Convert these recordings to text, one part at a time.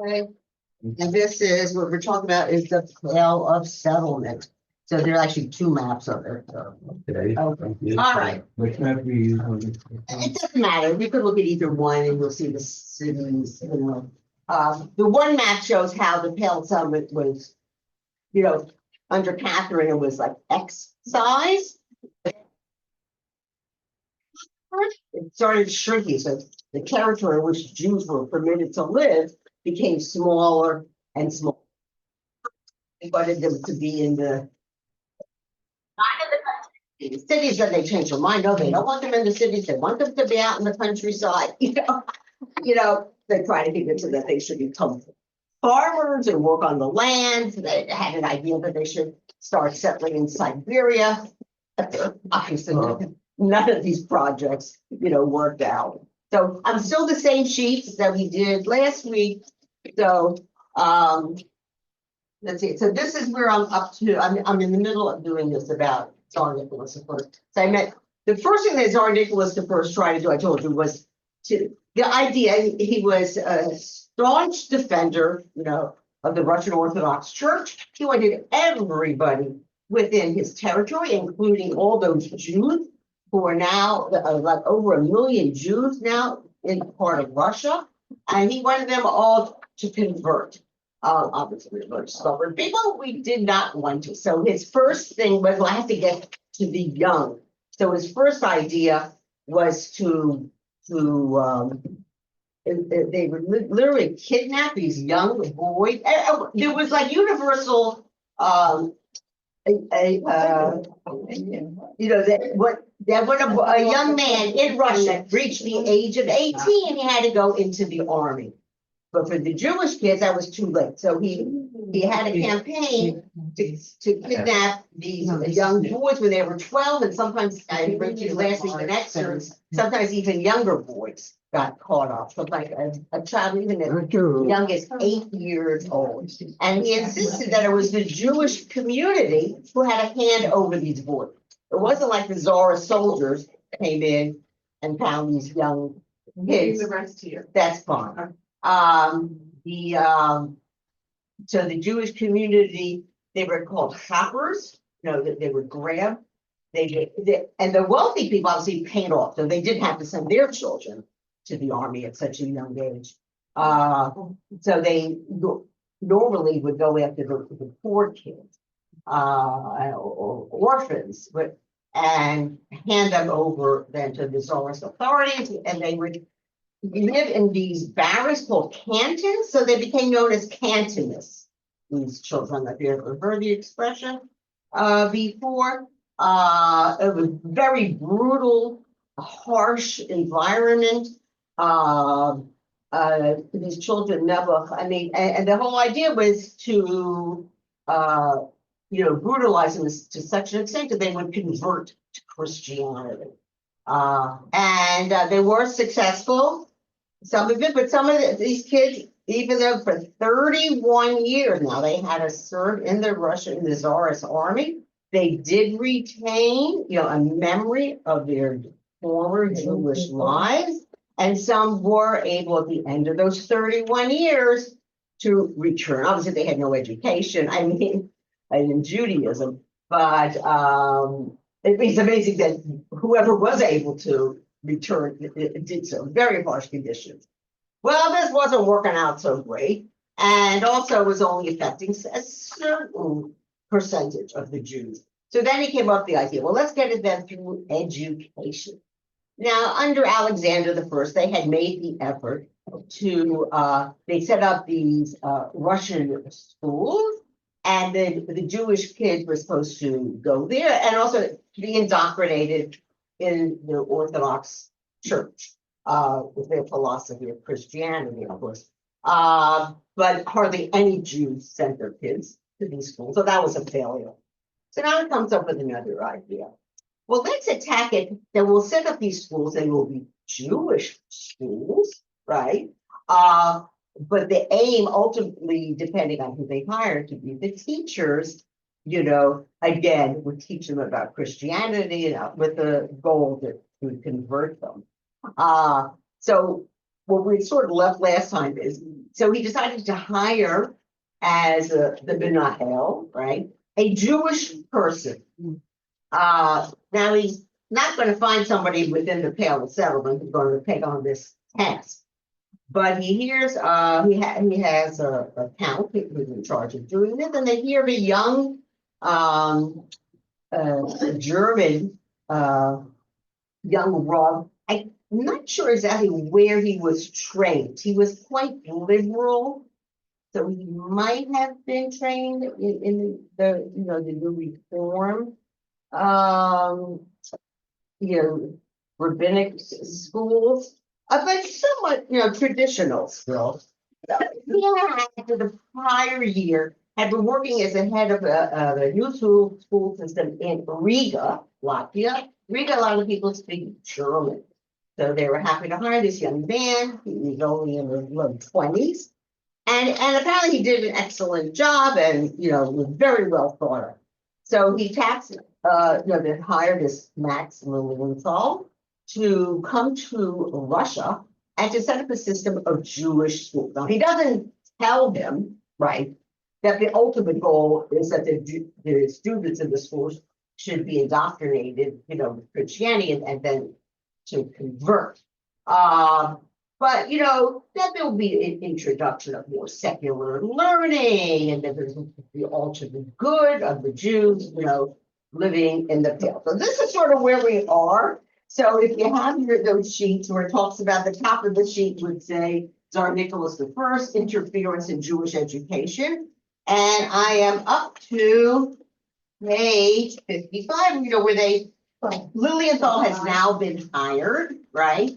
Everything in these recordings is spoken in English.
Okay. And this is what we're talking about is the Pale of Settlement. So there are actually two maps of it. So. Okay. Okay. All right. Which map we use on this? It doesn't matter. You could look at either one and you'll see the cities, the one map shows how the Pale Settlement was, under Catherine, it was like X size. It started shrinking, so the territory in which Jews were permitted to live became smaller and smaller. They wanted them to be in the cities, that they changed their mind. No, they don't want them in the cities. They want them to be out in the countryside. They try to convince them that they should become farmers and work on the land. They had an idea that they should start settling in Siberia. Obviously, none of these projects, worked out. So I'm still the same sheets that we did last week. So let's see. So this is where I'm up to. I'm in the middle of doing this about Tsar Nicholas I. So I meant the first thing that Tsar Nicholas I tried to do, I told you, was the idea. He was a staunch defender, of the Russian Orthodox Church. He wanted everybody within his territory, including all those Jews who are now like over 1 million Jews now in part of Russia, and he wanted them all to convert. Obviously, we were stubborn people. We did not want to. So his first thing was, well, I have to get to the young. So his first idea was they would literally kidnap these young boys. There was like universal, that when a young man in Russia reached the age of 18, he had to go into the army. But for the Jewish kids, that was too late. So he had a campaign to kidnap these young boys when they were 12, and sometimes I read to you last week an excerpt, sometimes even younger boys got caught up. So like a child even as young as 8 years old. And he insisted that it was the Jewish community who had a hand over these boys. It wasn't like the Tsarist soldiers came in and found these young kids. The rest here. That's fine. So the Jewish community, they were called shoppers, that they would grab. And the wealthy people obviously paid off, so they didn't have to send their children to the army at such a young age. So they normally would go after the poor kids, or orphans, and hand them over then to the Tsarist authorities, and they would live in these barracks called cantons, so they became known as cantonists. These children, if you ever heard the expression before, it was very brutal, harsh environment. These children never, and the whole idea was to, brutalize them to such an extent that they would convert to Christianity. And they were successful. Some of it, but some of these kids, even though for 31 years now they had to serve in the Tsarist army, they did retain, a memory of their former Jewish lives, and some were able at the end of those 31 years to return. Obviously, they had no education. In Judaism, but it's amazing that whoever was able to return it did so. Very harsh conditions. Well, this wasn't working out so great, and also was only affecting a certain percentage of the Jews. So then he came up with the idea, well, let's get it then through education. Now, under Alexander I, they had made the effort to, they set up these Russian schools, and the Jewish kids were supposed to go there and also to be indoctrinated in the Orthodox Church with their philosophy of Christianity, of course. But hardly any Jews sent their kids to these schools, so that was a failure. So now it comes up with another idea. Well, let's attack it, then we'll set up these schools, they will be Jewish schools, right? But the aim ultimately, depending on who they hire to be the teachers, again, would teach them about Christianity with the goal to convert them. So what we sort of left last time is, so he decided to hire as the Benahel, right? A Jewish person. Now he's not going to find somebody within the Pale of Settlement who's going to take on this task. But he hears, he has a count who's in charge of doing this, and they hear of a young, German, young Rav. I'm not sure exactly where he was trained. He was quite liberal, so he might have been trained in the, the new reform, rabbinic schools, but somewhat, traditional still. So he had, after the prior year, had been working as a head of a new school system in Riga, Latvia. Riga, a lot of people speak German. So they were happy to hire this young man. He was only in his low 20s. And apparently he did an excellent job and, was very well thought of. So he tasked, they hired this Max Lilienthal to come to Russia and to set up a system of Jewish schools. Now, he doesn't tell them, right, that the ultimate goal is that the students in the schools should be indoctrinated, with Christianity and then to convert. But that there will be an introduction of more secular learning, and that there's the ultimate good of the Jews, living in the Pale. So this is sort of where we are. So if you have those sheets where it talks about, the top of the sheet would say Tsar Nicholas I, interference in Jewish education. And I am up to page 55, where Lilienthal has now been hired, right?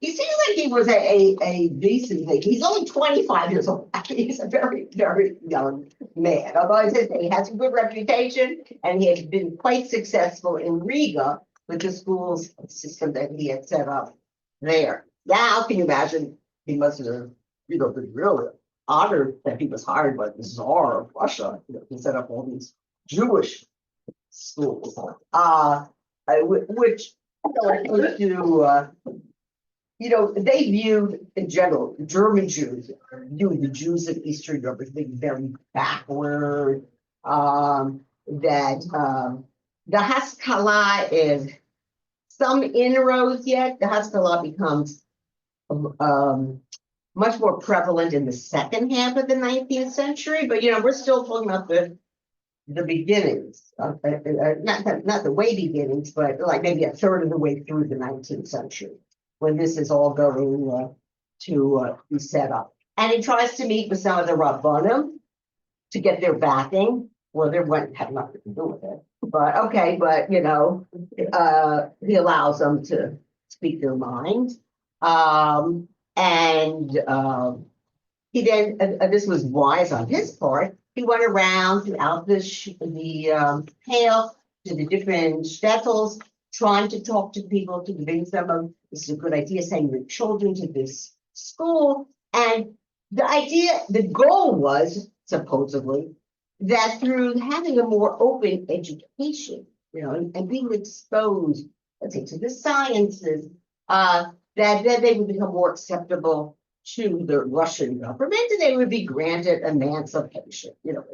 He seems like he was a decent thing. He's only 25 years old. He's a very, very young man. Although I said he has a good reputation, and he had been quite successful in Riga with the school's system that he had set up there. Now, can you imagine? He must have, been really honored that he was hired by the Tsar of Russia, to set up all these Jewish schools, which they viewed, in general, German Jews viewed the Jews of Eastern Europe as being very backward. The Haskalah is some inroads yet. The Haskalah becomes much more prevalent in the second half of the 19th century, but we're still talking about the beginnings, not the way beginnings, but like maybe a third of the way through the 19th century, when this is all going to be set up. And he tries to meet with some of the Rabbanim to get their backing. Well, they had nothing to do with it, but okay, but he allows them to speak their mind. He then, this was wise on his part, he went around throughout the Pale to the different shtetls, trying to talk to people, to convince them of this is a good idea, sending your children to this school. And the goal was supposedly that through having a more open education, and being exposed, let's say, to the sciences, that they would become more acceptable to the Russian government, and they would be granted emancipation. The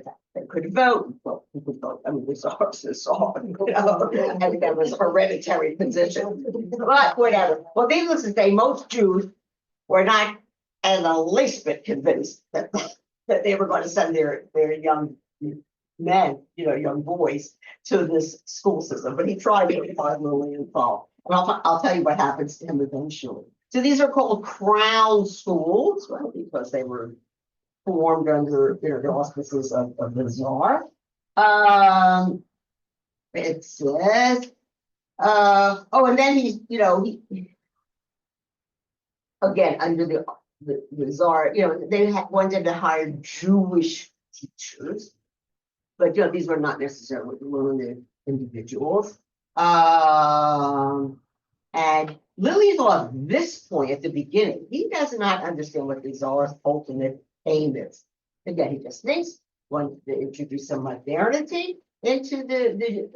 fact they could vote. Well, who could vote? I mean, the Tsars, and that was a hereditary position. But whatever. Well, needless to say, most Jews were not in the least bit convinced that they were going to send their young men, young boys, to this school system. But he tried to find Lilienthal. And I'll tell you what happens to him eventually. So these are called crown schools, right? Because they were formed under the auspices of the Tsar. It says, and then he again under the Tsar, they wanted to hire Jewish teachers, but these were not necessarily learned individuals. And Lilienthal, at this point, at the beginning, he does not understand what the Tsar's ultimate aim is. Again, he just thinks wants to introduce some modernity into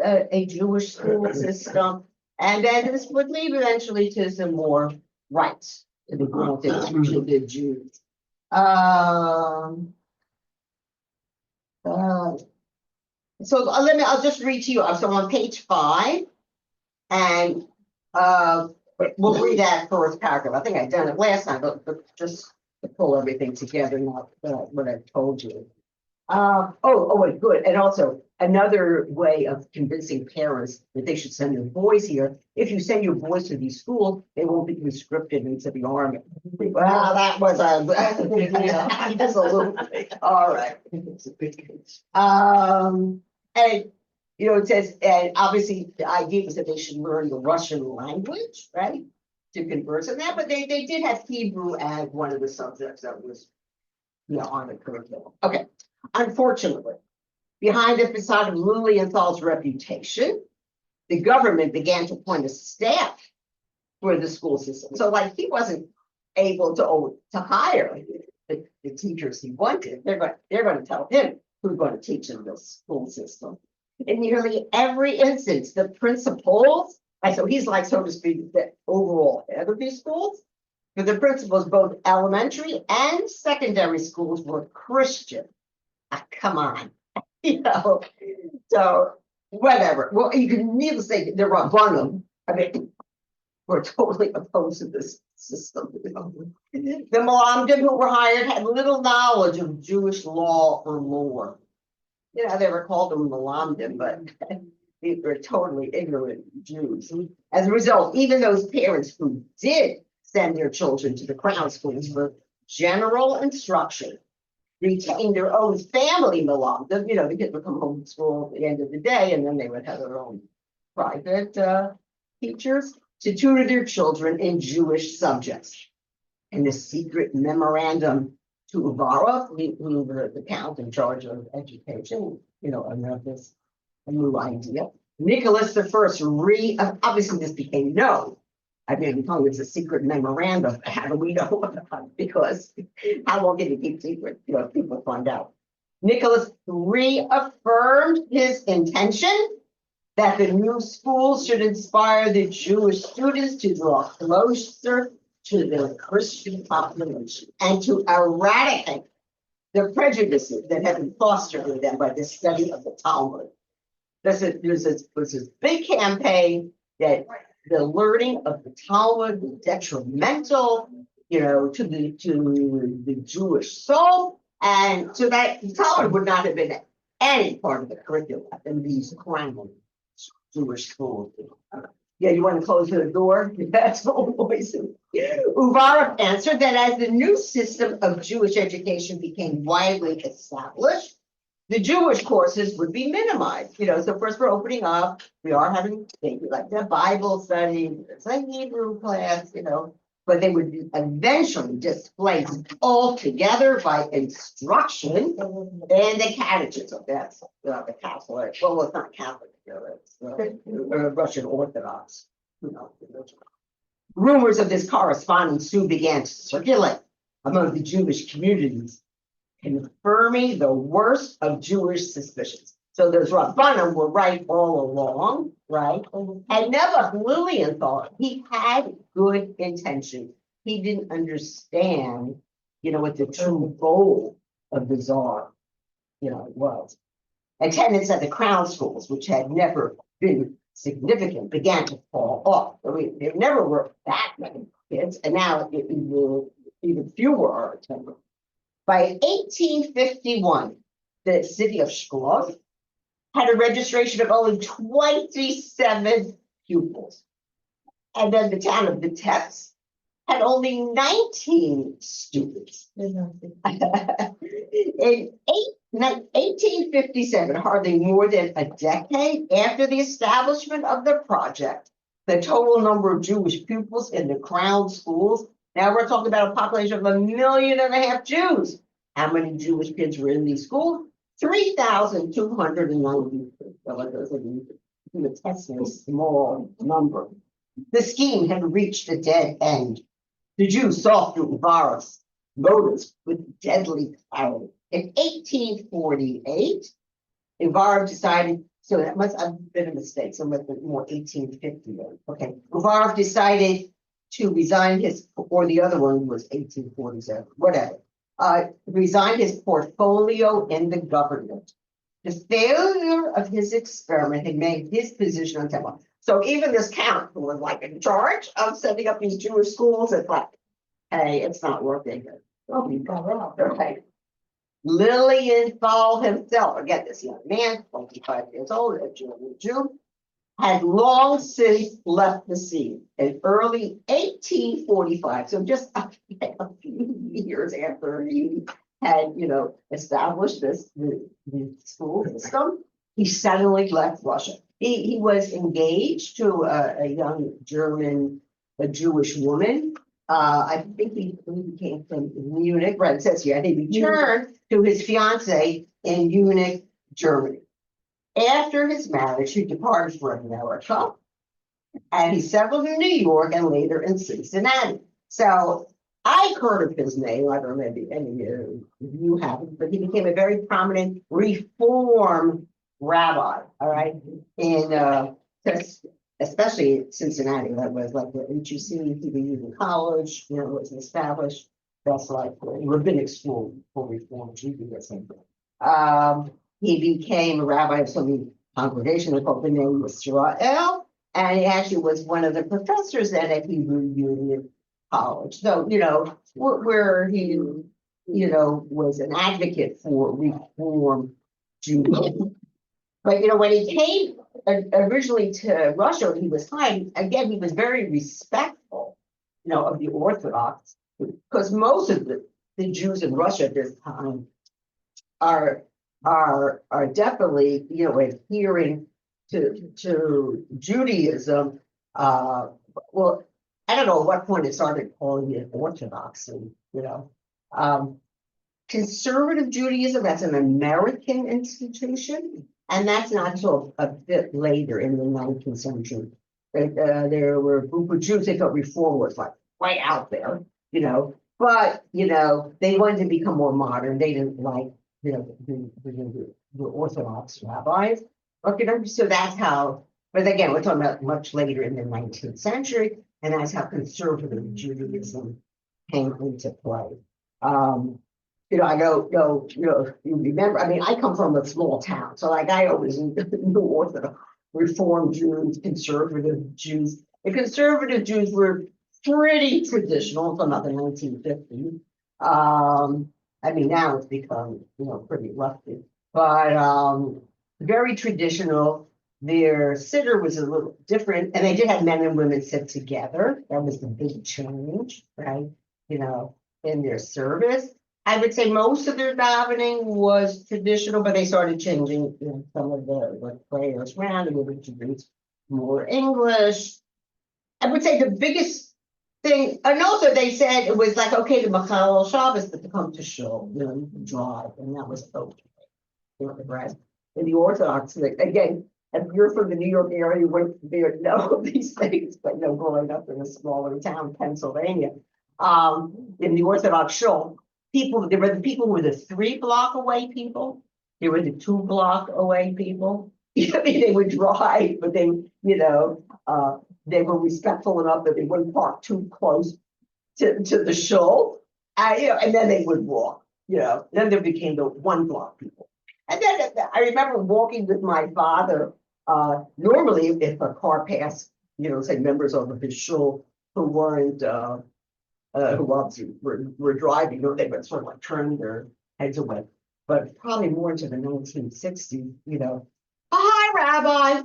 a Jewish school system, and then this would lead eventually to some more rights to the Jews. I'll just read to you. So on page 5, and we'll read that first paragraph. I think I'd done it last time, but just to pull everything together, not what I told you. Wait, good. And also another way of convincing parents that they should send their boys here. If you send your boys to these schools, they won't be conscripted into the army. Well, that was that's a little all right. And it says, and obviously the idea was that they should learn the Russian language, right? To converse in that, but they did have Hebrew as one of the subjects that was on the curriculum. Okay. Unfortunately, behind the facade of Lilienthal's reputation, the government began to appoint a staff for the school system. So, like, he wasn't able to hire the teachers he wanted. They're going to tell him who's going to teach in the school system. In nearly every instance, the principals, so he's like, so to speak, the overall head of these schools. But the principals, both elementary and secondary schools, were Christian. Come on, so whatever. Well, you can needless to say the Rabbanim, were totally opposed to this system. The Malamdim who were hired had little knowledge of Jewish law or lore. They were called them Malamdim, but they were totally ignorant Jews. As a result, even those parents who did send their children to the crown schools for general instruction retained their own family Malam. The kids would come home from school at the end of the day, and then they would have their own private teachers to tutor their children in Jewish subjects. And the secret memorandum to Uvara, who were the count in charge of education, this a new idea. Nicholas I, obviously this became known. It's a secret memorandum. How do we know about it? Because how long did it keep secret? People find out. Nicholas reaffirmed his intention that the new schools should inspire the Jewish students to draw closer to the Christian population and to eradicate the prejudices that have been fostered in them by the study of the Talmud. There's this big campaign that the learning of the Talmud was detrimental, to the Jewish soul, and so that the Talmud would not have been any part of the curriculum in these crown Jewish schools. You want to close the door? That's all voices. Uvara answered that as the new system of Jewish education became widely established, the Jewish courses would be minimized. So first we're opening up. We are having things like the Bible study, it's a Hebrew class, but they would be eventually displaced altogether by instruction in the catechism. That's the Catholic. Well, it's not Catholic. It's Russian Orthodox. Rumors of this correspondence soon began to circulate among the Jewish communities, confirming the worst of Jewish suspicions. So those Rabbanim were right all along, right? And never Lilienthal, he had good intention. He didn't understand, what the true goal of the Tsar, was. Attendance at the crown schools, which had never been significant, began to fall off. There never were that many kids, and now even fewer are attending. By 1851, the city of Shklov had a registration of only 27 pupils. And then the town of Vitebsk had only 19 students. In 1857, hardly more than a decade after the establishment of the project, the total number of Jewish pupils in the crown schools, now we're talking about a population of 1.5 million Jews. How many Jewish kids were in these schools? 3,290. That's a small number. The scheme had reached a dead end. The Jews saw through Uvara's motives with deadly clarity. In 1848, Uvara decided, so that must have been a mistake, so it must have been more 1858. Okay, Uvara decided to resign his, or the other one was 1847, whatever. Resigned his portfolio in the government. The failure of his experiment had made his position untenable. So even this count who was like in charge of setting up these Jewish schools, it's like, hey, it's not working. Oh, you got out. Okay. Lilienthal himself, again, this young man, 25 years old, a Jew, had long since left the scene in early 1845. So just a few years after he had, established the school system, he suddenly left Russia. He was engaged to a young a Jewish woman. I think he came from Munich, right? It says here, and he returned to his fiancee in Munich, Germany. After his marriage, he departed for America, and he settled in New York and later in Cincinnati. So I've heard of his name. I don't know, maybe any of you haven't, but he became a very prominent Reform rabbi, all right, in especially Cincinnati. That was like the HUC, the college, was established. That's like a rabbinic school for Reform Judaism. He became a rabbi of some congregation called the name was Israel, and he actually was one of the professors then at Hebrew Union College. So, where he, was an advocate for Reform Judaism. But, when he came originally to Russia, he was fine. Again, he was very respectful, of the Orthodox, because most of the Jews in Russia at this time are definitely, adhering to Judaism. Well, I don't know at what point it started calling it Orthodoxy, Conservative Judaism, that's an American institution, and that's not until a bit later in the 19th century. There were a group of Jews, they thought reform was like right out there, but, they wanted to become more modern. They didn't like, the Orthodox rabbis. Okay, so that's how, but again, we're talking about much later in the 19th century, and that's how conservative Judaism came into play. I don't know, you remember, I mean, I come from a small town, so like I always knew Orthodox, Reform Jews, conservative Jews. The conservative Jews were pretty traditional from the 1950s. I mean, now it's become, pretty lefty, but very traditional. Their siddur was a little different, and they did have men and women sit together. That was the big change, right? In their service. I would say most of their davening was traditional, but they started changing some of the prayers around and moving to read more English. I would say the biggest thing, and also they said it was like okay to Machal Shabbos, but to come to shul, you can drive, and that was okay. The rest. In the Orthodox, again, if you're from the New York area, you wouldn't know these things, but growing up in a smaller town, Pennsylvania, in the Orthodox shul, there were the people who were the 3-block away people. There were the 2-block away people. I mean, they would drive, but they were respectful enough that they wouldn't park too close to the shul. And then they would walk, Then there became the 1-block people. And then I remember walking with my father. Normally, if a car passed, say members of the shul who weren't, who obviously were driving, they would sort of like turn their heads away. But probably more into the 1960s, hi, Rabbi.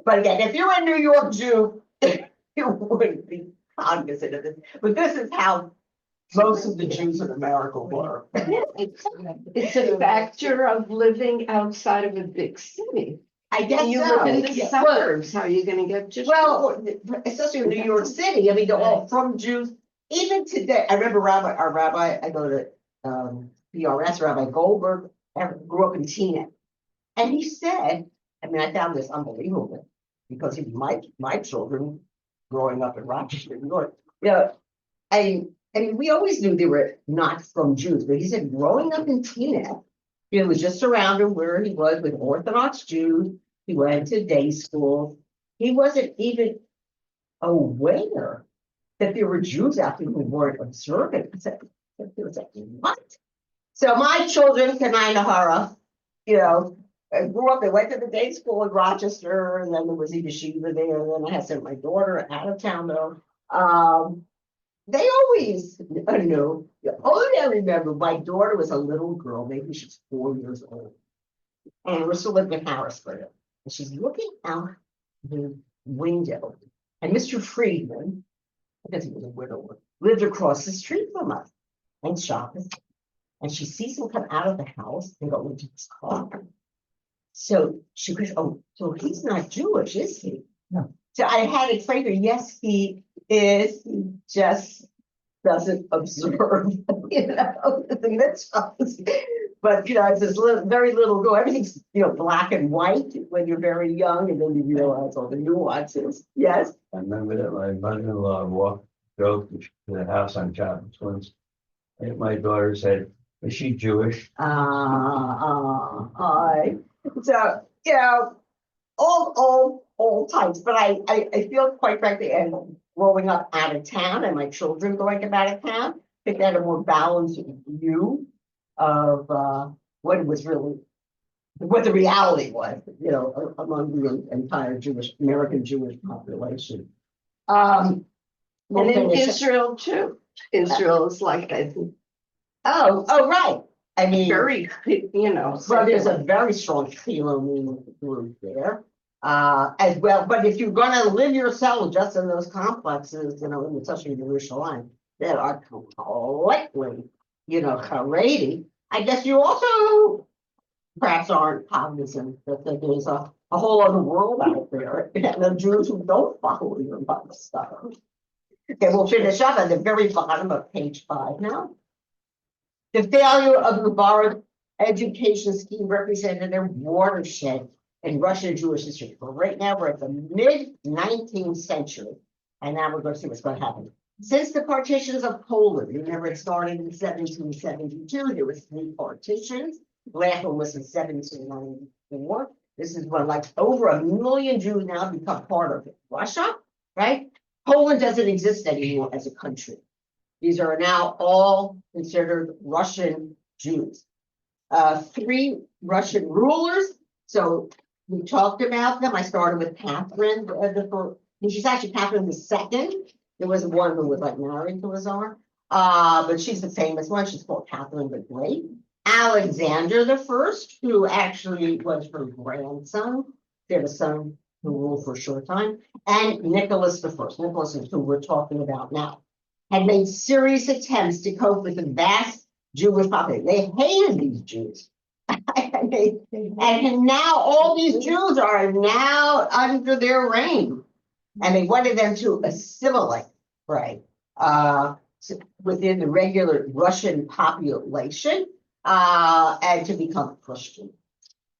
But again, if you're a New York Jew, you wouldn't be cognizant of this. But this is how most of the Jews in America were. It's a factor of living outside of a big city. I guess you so. live in the suburbs. How are you going to get just especially in New York City? I mean, they're all from Jews. Even today, I remember our rabbi. I go to PRS, Rabbi Goldberg, grew up in Teaneck, and he said, I mean, I found this unbelievable because he was my children growing up in Rochester, New York. I mean, we always knew they were not from Jews, but he said growing up in Teaneck, he was just surrounded where he was with Orthodox Jews. He went to day school. He wasn't even aware that there were Jews out there who weren't observant. He was like, what? So my children, Kanai I grew up, they went to the day school in Rochester, and then there was even yeshiva there, and then I had sent my daughter out of town though. They always knew. Only I remember my daughter was a little girl, maybe she's 4 years old. And we're still living in Harrisburg. And she's looking out the window. And Mr. Friedman, I guess he was a widower, lived across the street from us and shopping. And she sees him come out of the house and go into his car. So she goes, oh, so he's not Jewish, is he? No. So I had to explain to her, yes, he is. He just doesn't observe, the mitzvahs. But, it's this very little girl. Everything's, black and white when you're very young, and then you realize all the nuances. Yes? I remember that my mother-in-law drove to the house on Chapel Twins. And my daughter said, is she Jewish? So, all types, but I feel quite frankly, and growing up out of town and my children growing up out of town, I think they had a more balanced view of what the reality was, among the entire American Jewish population. And in Israel too. Israel is like a Oh, right. I mean, very, well, there's a very strong Chiloni group there, as well. But if you're going to live yourself just in those complexes, especially in Jerusalem, that are completely, Haredi, I guess you also perhaps aren't cognizant that there's a whole other world out there, and the Jews who don't follow your stuff. Okay, we'll finish up at the very bottom of page 5 now. The failure of the borrowed education scheme represented a watershed in Russian Jewish history. But right now we're at the mid-19th century, and now we're going to see what's going to happen. Since the partitions of Poland, remember it started in 1772, there was 3 partitions. The last one was in 1794. This is when over 1 million Jews now become part of Russia, right? Poland doesn't exist anymore as a country. These are now all considered Russian Jews. 3 Russian rulers. So we talked about them. I started with Catherine. She's actually Catherine II. There was one who was married to a czar. But she's the famous one. She's called Catherine the Great. Alexander I, who actually was her grandson. They had a son who ruled for a short time. And Nicholas I. Nicholas is who we're talking about now. Had made serious attempts to cope with the vast Jewish population. They hated these Jews. And now all these Jews are now under their reign. And they wanted them to assimilate, right, within the regular Russian population and to become Christian.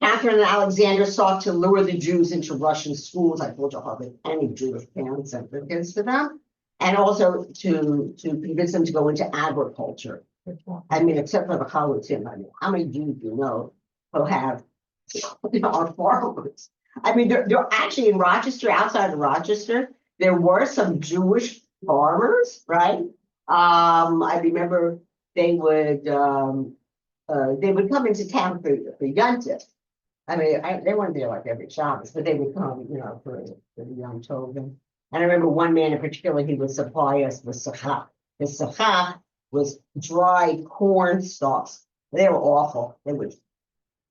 Catherine and Alexander sought to lure the Jews into Russian schools. I told you hardly any Jewish parents sent their kids to them. And also to convince them to go into agriculture. I mean, except for the Chalutzim. I mean, how many Jews do you know who have are farmers? I mean, they're actually in Rochester, outside of Rochester, there were some Jewish farmers, right? I remember they would come into town for Yontif. I mean, they weren't there every Shabbos, but they would come, for the Yom Tovim. And I remember one man in particular, he would supply us with sacha. The sacha was dried corn stalks. They were awful. They would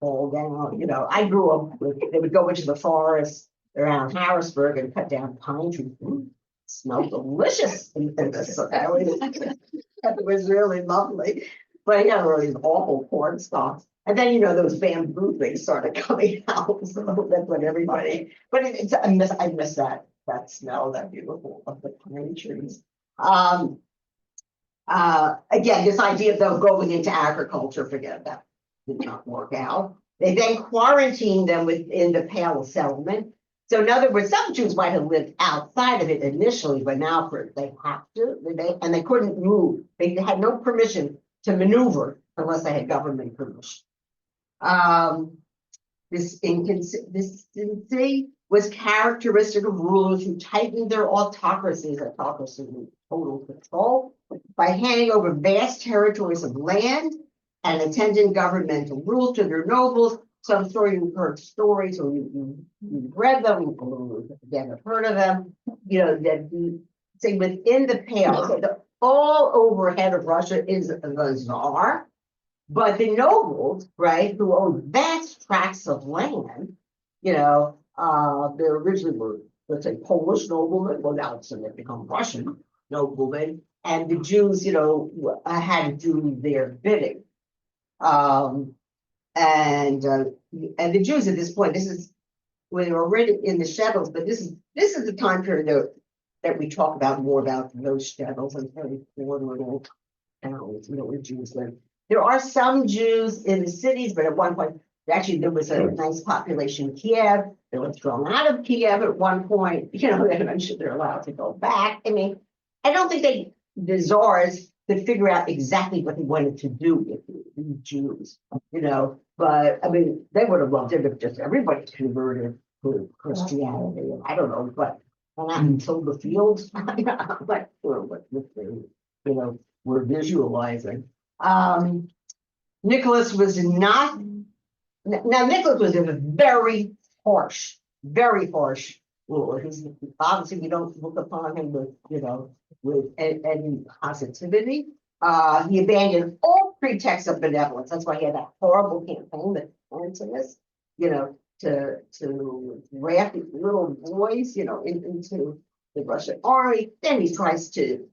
fall down. I grew up with, they would go into the forest around Harrisburg and cut down pine trees. Smelled delicious in the sacha. It was really lovely. But he had these awful corn stalks. And then, those bamboo things started coming out. So that's what everybody, but I miss that smell, that beautiful of the pine trees. Again, this idea of going into agriculture, forget that, did not work out. They then quarantined them within the Pale settlement. So in other words, some Jews might have lived outside of it initially, but now they have to, and they couldn't move. They had no permission to maneuver unless they had government permission. This inconsistency was characteristic of rulers who tightened their autocracies, total control, by handing over vast territories of land and attending governmental rule to their nobles. So I'm sure you've heard stories or you've read them, or again, have heard of them, that say within the pale, the all overhead of Russia is the czar. But the nobles, right, who owned vast tracts of land, they originally were, let's say, Polish noblemen, well, now it's become Russian noblemen, and the Jews, had to do their bidding. And the Jews at this point, this is when they were already in the shtetls, but this is the time period that we talk about more about those shtetls and very little towns, where Jews live. There are some Jews in the cities, but at one point, actually, there was a nice population in Kiev. They were thrown out of Kiev at one point. Eventually they're allowed to go back. I mean, I don't think the czars could figure out exactly what they wanted to do with the Jews, But I mean, they would have loved it if just everybody converted to Christianity. I don't know, but not until the fields. I'm not sure what they, were visualizing. Nicholas was not. Now, Nicholas was a very harsh ruler. He's obviously, we don't look upon him with any positivity. He abandoned all pretext of benevolence. That's why he had that horrible campaign that Antonius, to draft little boys, into the Russian army. Then he tries to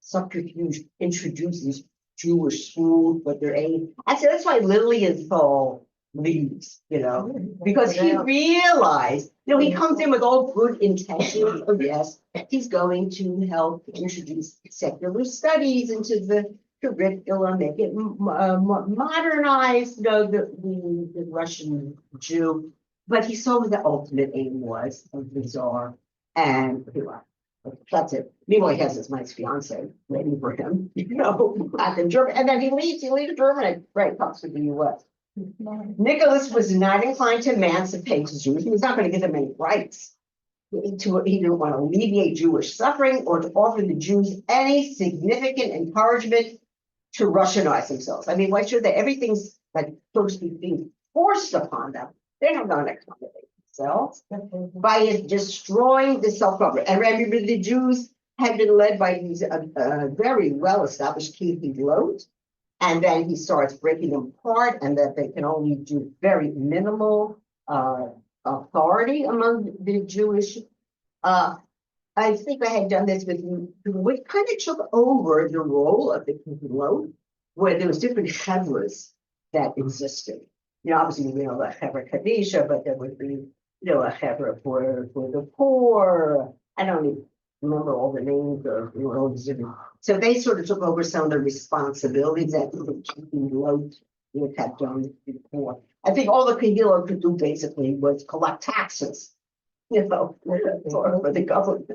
subterfuge introduce these Jewish schools, but they're that's why Lilienthal leaves, because he realized, he comes in with all good intentions. Oh, yes, he's going to help introduce secular studies into the curriculum, make it modernize, the Russian Jew. But he saw what the ultimate aim was of the Tsar, and that's it. Meanwhile, he has his nice fiance waiting for him, back in Germany, and then he leaves Germany, right, comes to the U.S. Nicholas was not inclined to emancipate the Jews. He was not going to give them any rights. He didn't want to alleviate Jewish suffering or to offer the Jews any significant encouragement to Russianize themselves. I mean, why should they? Everything's so to speak, being forced upon them. They're not going to accommodate themselves by destroying the self-government. And remember, the Jews had been led by these very well-established Lot. And then he starts breaking them apart, and that they can only do very minimal authority among the Jewish. I think I had done this with you. We kind of took over the role of the Kibbutz, where there was different chevras that existed. Obviously, the chevra Kadisha, but there would be, a chevra for the poor. I don't even remember all the names of all these different. So they sort of took over some of the responsibilities that the Kibbutz had done before. I think all the Kibbutz could do basically was collect taxes, for the government.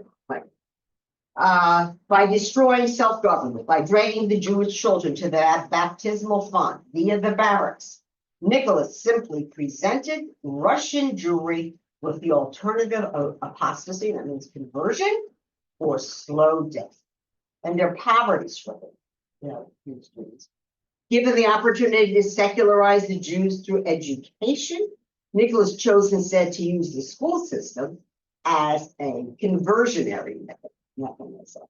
By destroying self-government, by dragging the Jewish children to that baptismal font via the barracks, Nicholas simply presented Russian Jewry with the alternative of apostasy, that means conversion, or slow death. And they're poverty-stricken, Jews. Given the opportunity to secularize the Jews through education, Nicholas chose instead to use the school system as a conversionary mechanism.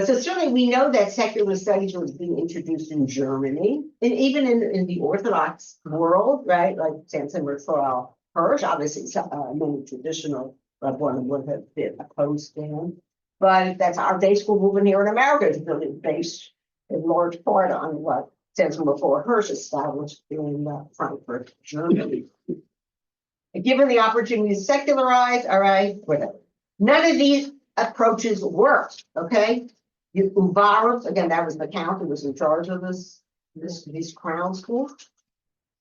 So certainly we know that secular studies were being introduced in Germany, and even in the Orthodox world, right? Like Samson Raphael Hirsch, obviously many traditional Rabbanim would have been opposed to him. But that's our day school movement here in America is really based in large part on what Samson Raphael Hirsch established in Frankfurt, Germany. Given the opportunity to secularize, all right, whatever. None of these approaches worked, okay? Uvarov, again, that was the count who was in charge of these crown schools.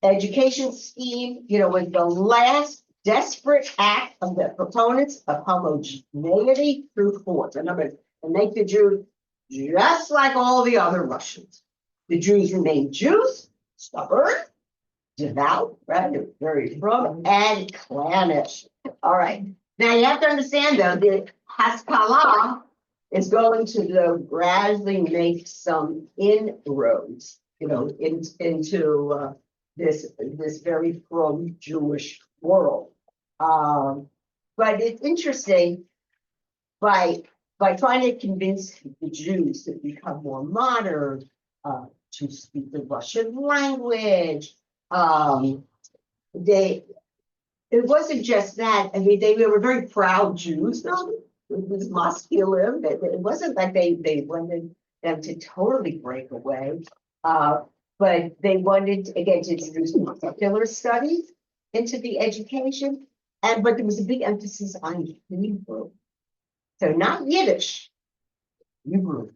Education scheme, was the last desperate act of the proponents of homogeneity through force. In other words, to make the Jews just like all the other Russians. The Jews remained Jews, stubborn, devout, right? Very from and clannish. All right. Now you have to understand though, the Haskalah is going to gradually make some inroads, into this very pro-Jewish world. But it's interesting by trying to convince the Jews to become more modern, to speak the Russian language. It wasn't just that. I mean, they were very proud Jews, though. It was masculine. It wasn't like they wanted them to totally break away. But they wanted, again, to introduce secular studies into the education. But there was a big emphasis on Hebrew. So not Yiddish, Hebrew.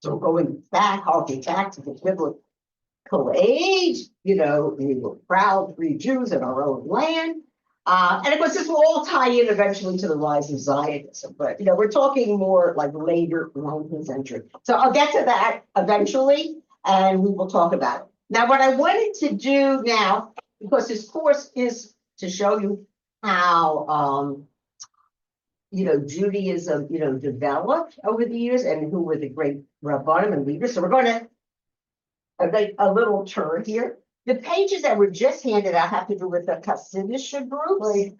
So going back, harking back to the biblical age, we were proud free Jews in our own land. And of course, this will all tie in eventually to the rise of Zionism. But, we're talking more like later 19th century. So I'll get to that eventually, and we will talk about it. Now, what I wanted to do now, because this course is to show you how, Judaism, developed over the years and who were the great rabbanim and leaders. So we're going to make a little turn here. The pages that were just handed out have to do with the Hasidic groups.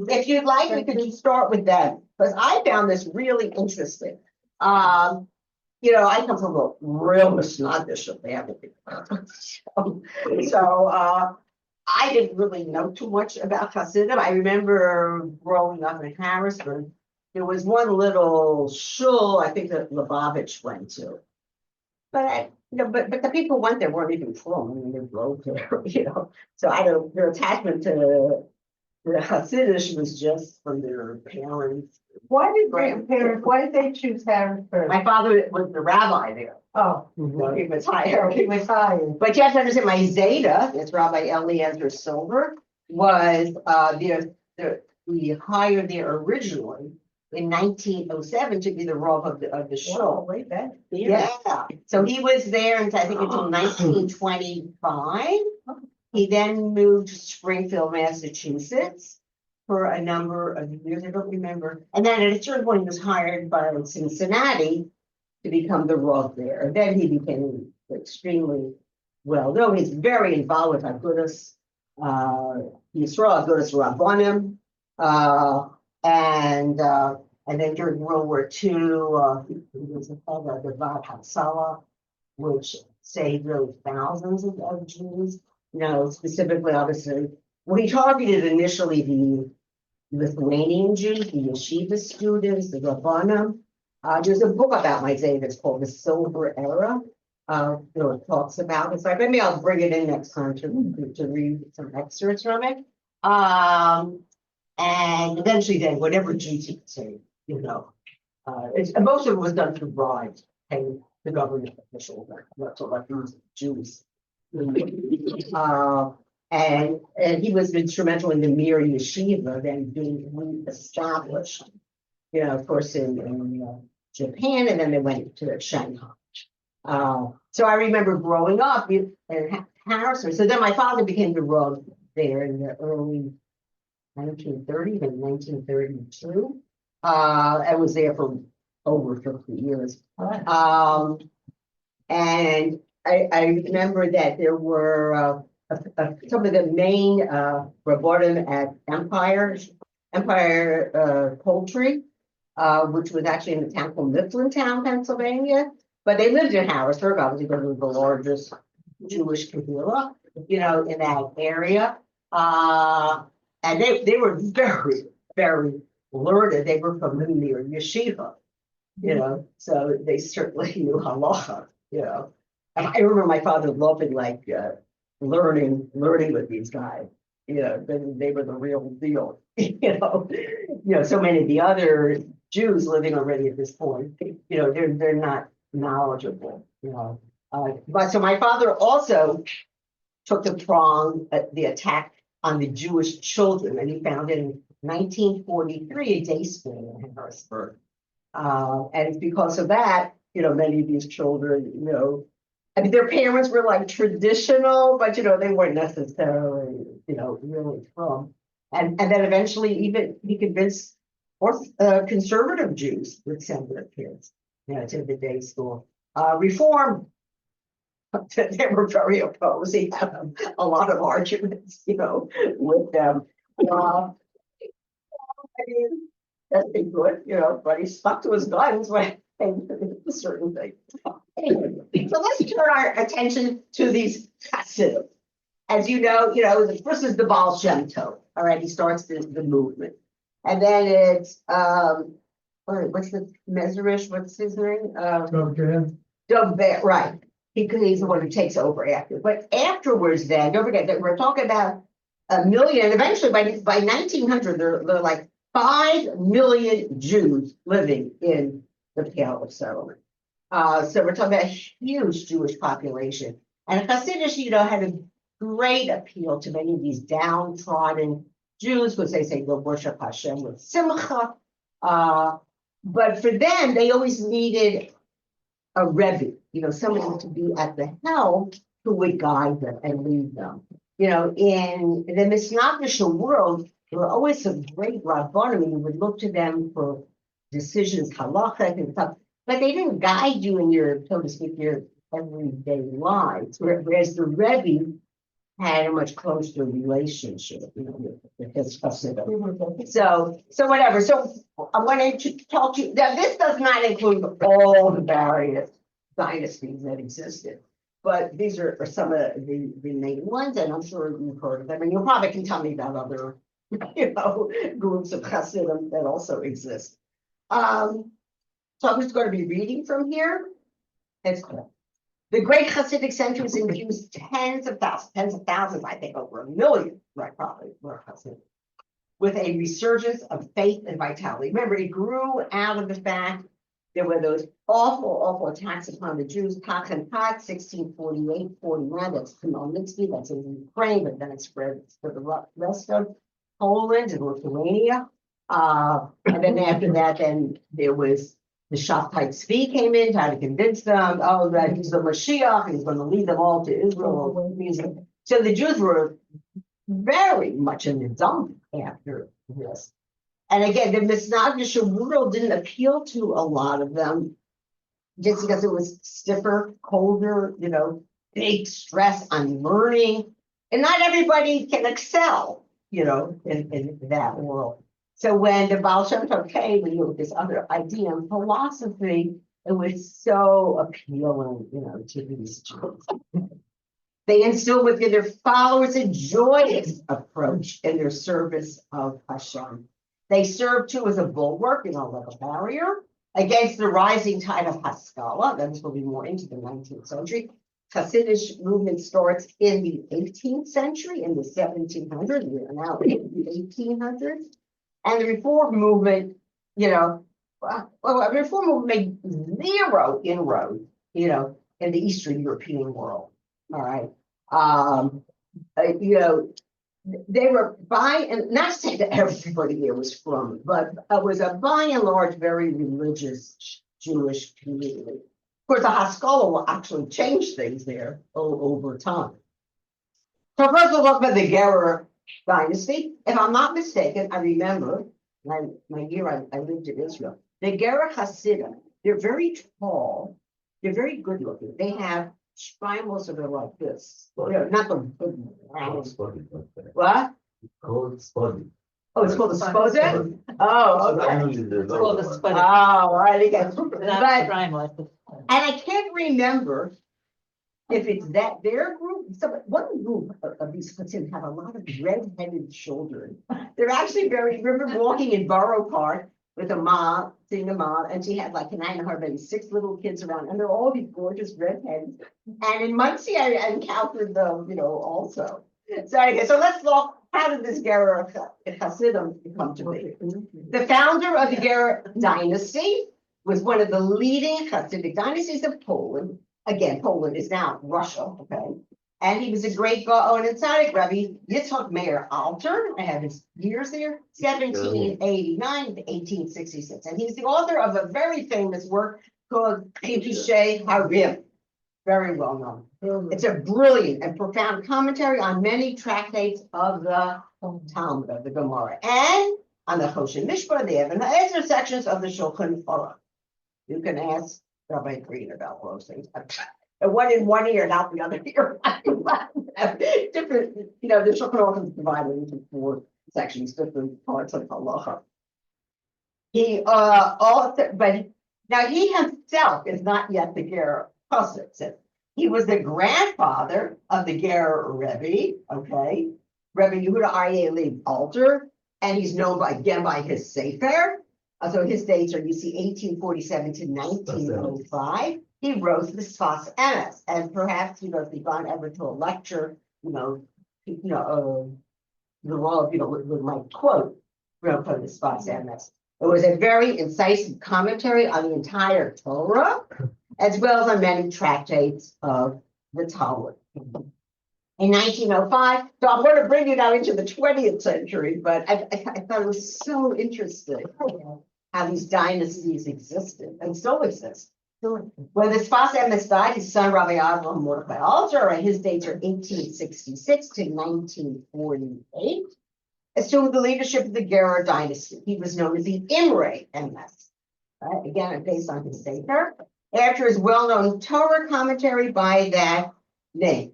If you'd like, we could just start with them, because I found this really interesting. I come from a real Mishnah-ish family. So I didn't really know too much about Hasidim. I remember growing up in Harrisburg, there was one little shul, I think that Lubavitch went to. But but the people went there weren't even from. I mean, they drove there, So I don't. Their attachment to the Hasidic was just from their parents. Why did they choose Harrisburg? My father was the rabbi there. Oh, He was hired. he was hired. But you have to understand, my Zeta, that's Rabbi Eliezer Silver, was we hired there originally in 1907 to be the Rav of the show. Way back. Yeah, so he was there until I think until 1925. He then moved to Springfield, Massachusetts for a number of years. I don't remember. And then at a certain point, he was hired by Cincinnati to become the Rav there. And then he became extremely well known. He's very involved with Agudas Yisrael, Agudas Rabbanim. And then during World War II, he was called the Vaad Hatzalah, which saved really thousands of Jews. Specifically, obviously, well, he targeted initially the Lithuanian Jews, the yeshiva students, the Rabbanim. There's a book about my day that's called The Silver Era. It talks about it. So maybe I'll bring it in next time to read some excerpts from it. And eventually, then whatever Jews he could say, and most of it was done through bribes, paying the government officials, not so like these Jews. And he was instrumental in the Mir Yeshiva then being reestablished, of course, in Japan, and then they went to Shanghai. So I remember growing up in Harrison. So then my father became the Rav there in the early 1930s and 1932. I was there for over 50 years. And I remember that there were some of the main Rabbanim at Empire Poultry, which was actually in a town called Mifflintown, Pennsylvania. But they lived in Harrisburg, obviously, because it was the largest Jewish Kehillah, in that area. And they were very, very learned. They were from the Mir Yeshiva, so they certainly knew halacha, And I remember my father loving learning with these guys. They were the real deal. So many of the other Jews living already at this point, they're not knowledgeable. But so my father also took the attack on the Jewish children, and he founded in 1943 a day school in Harrisburg. And because of that, many of these children, I mean, their parents were like traditional, but they weren't necessarily, really from. And then eventually even he convinced conservative Jews would send their kids, to the day school. Reform, they were very opposed. He had a lot of arguments, with them. I mean, that's been good, but he stuck to his guns when it came to certain things. Anyway, so let's turn our attention to these Hasidim. As the first is the Baal Shem Tov. All right, he starts the movement. And then it's what's the Mezerish? What's his name? Dover, right. He's the one who takes over after. But afterwards, then don't forget that we're talking about a million. Eventually, by 1900, there are like 5 million Jews living in the Pale of Settlement. So we're talking about a huge Jewish population. And Hasidish, had a great appeal to many of these downtrodden Jews, because they say they'll worship Hashem with simcha. But for them, they always needed a rebbe, someone to be at the helm who would guide them and lead them. In the Misnagdish world, there were always some great rabbanim, and you would look to them for decisions, halachic and stuff, but they didn't guide you in your, so to speak, your everyday lives. Whereas the rebbe had a much closer relationship, with his Hasidim. So whatever. So I wanted to talk to you. Now, this does not include all the various dynasties that existed, but these are some of the main ones, and I'm sure you've heard of them, and you probably can tell me about other, groups of Hasidim that also exist. So I'm just going to be reading from here. It's cool. The great Hasidic centuries infused tens of thousands, I think over 1 million, right, probably, were Hasidic, with a resurgence of faith and vitality. Remember, it grew out of the fact there were those awful attacks upon the Jews, Kach and Kach, 1648-49, that's Khmelnytsky, that's in Ukraine, but then it spread to the rest of Poland and Lithuania. And then after that, then there was the Shabtai Tzvi came in, trying to convince them, that he's the Mashiach, he's going to lead them all to Israel. So the Jews were very much in the dump after this. And again, the Misnagdish world didn't appeal to a lot of them just because it was stiffer, colder, big stress on learning. And not everybody can excel, in that world. So when the Baal Shem Tov came with this other idea and philosophy, it was so appealing, to these Jews. They instilled within their followers a joyous approach in their service of Hashem. They served too as a bulwark, like a barrier against the rising tide of Haskalah. That will be more into the 19th century. Hasidic movement starts in the 18th century, in the 1700s. We are now in the 1800s. And the reform movement, the reform movement made zero inroad, in the Eastern European world. All right. They were not to say that everybody here was from, but it was a by and large very religious Jewish community. Of course, the Haskalah will actually change things there over time. So first we'll talk about the Gerer dynasty. If I'm not mistaken, I remember my year I lived in Israel. The Gerer Hasidim, they're very tall, they're very good looking. They have most of them like this. Not the round. What? Called Spuddy. Oh, it's called the Sposa? Oh, okay. It's called the spud. Oh, all right, again. Not prime like this. And I can't remember if it's their group. One group of these Hasidim have a lot of red-headed children. They're actually remember walking in Borough Park with a mom, seeing a mom, and she had like maybe 6 little kids around, and they're all these gorgeous redheads. And in Muncie, I encountered them, also. So let's look. How did this Gerer Hasidim come to be? The founder of the Gerer dynasty was one of the leading Hasidic dynasties of Poland. Again, Poland is now Russia, okay? And he was a great Gaon and Tzaddik, Rabbi Yitzhak Meir Alter. I have his years there, 1789 to 1866. And he's the author of a very famous work called Chidushei Harim. very well known. It's a brilliant and profound commentary on many tractates of the Talmud, of the Gemara, and on the Choshen Mishpah, the Even HaEzer sections of the Shulchan Aruch. You can ask Rabbi Green about those things. And one in one ear, not the other ear. Different, the Shulchan Aruch is divided into 4 sections, different parts of halacha. He but now he himself is not yet the Ger Chassid. He was the grandfather of the Ger Rebbe, okay, Rebbe Yehuda Aryeh Leib Alter, and he's known by his Sefer. So his dates are, you see, 1847 to 1905. He wrote the Sfas Emes, and perhaps, if you've gone ever to a lecture, the role would might quote from the Sfas Emes. It was a very incisive commentary on the entire Torah, as well as on many tractates of the Talmud. In 1905, so I'm going to bring you now into the 20th century, but I thought it was so interesting how these dynasties existed and still exist. When the Sfas Emes died, his son Rabbi Avraham Mordechai Alter, and his dates are 1866 to 1948, assumed the leadership of the Gerar dynasty. He was known as the Imre Emes. Again, based on his Sefer, after his well-known Torah commentary by that name.